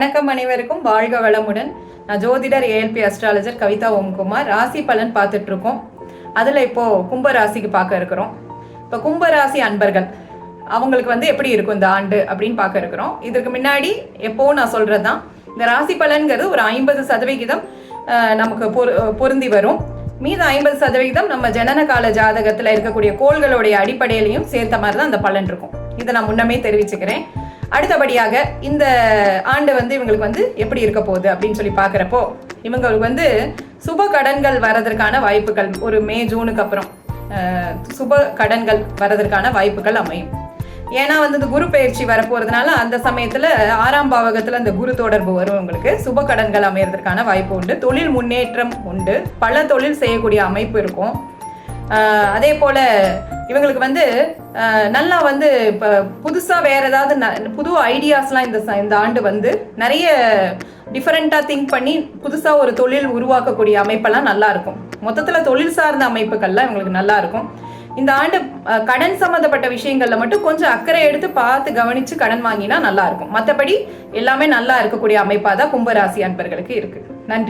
வணக்கம் அனைவருக்கும், வாழ்க வளமுடன். நான் ஜோதிடர் ஏஎல்பி அஸ்ட்ராலஜர் கவிதா ஓம்குமார். ராசி பலன் பார்த்துட்டு இருக்கோம். அதில் இப்போ கும்ப ராசிக்கு பார்க்க இருக்கிறோம். இப்போ கும்ப ராசி அன்பர்கள் அவங்களுக்கு எப்படி இருக்கும் இந்த ஆண்டு அப்படின்னு பார்க்க இருக்கிறோம். இதுக்கு முன்னாடி எப்போவும் நான் சொல்றது தான், இந்த ராசி பலன்கிறது ஒரு 50% நமக்கு பொருந்தி வரும். மீது 50% நம்ம ஜனன கால ஜாதகத்தில் இருக்கக்கூடிய கோள்களுடைய அடிப்படையிலையும் சேர்த்த மாதிரி தான் அந்த பலன் இருக்கும். இதை நான் முன்னமே தெரிவிச்சுக்கிறேன். அடுத்தபடியாக இந்த ஆண்டு இவங்களுக்கு எப்படி இருக்க போகுது அப்படின்னு சொல்லி பார்க்குறப்போ, இவங்களுக்கு சுப கடன்கள் வரதற்கான வாய்ப்புகள் ஒரு மே ஜூனுக்கு அப்புறம் சுப கடன்கள் வரதற்கான வாய்ப்புகள் அமையும். ஏன்னா இந்த குரு பயிற்சி வரப்போறதுனால அந்த சமயத்துல 6ஆம் பாவகத்துல அந்த குரு தொடர்பு வரும். உங்களுக்கு சுப கடன்கள் அமையறதுக்கான வாய்ப்பு உண்டு. தொழில் முன்னேற்றம் உண்டு. பல தொழில் செய்யக்கூடிய அமைப்பு இருக்கும். அதே போல இவங்களுக்கு நல்லா இப்போ புதுசாக வேற ஏதாவது புது ஐடியாஸ்லாம் இந்த ஆண்டு நிறைய டிஃபரெண்ட்டாக திங்க் பண்ணி புதுசாக ஒரு தொழில் உருவாக்கக்கூடிய அமைப்பெல்லாம் நல்லா இருக்கும். மொத்தத்தில் தொழில் சார்ந்த அமைப்புகள்லாம் இவங்களுக்கு நல்லா இருக்கும். இந்த ஆண்டு கடன் சம்மந்தப்பட்ட விஷயங்கள்ல மட்டும் கொஞ்சம் அக்கறை எடுத்து பார்த்து கவனிச்சு கடன் வாங்கினா நல்லா இருக்கும். மற்றபடி எல்லாமே நல்லா இருக்கக்கூடிய அமைப்பாக தான் கும்பராசி அன்பர்களுக்கு இருக்கு. நன்றி.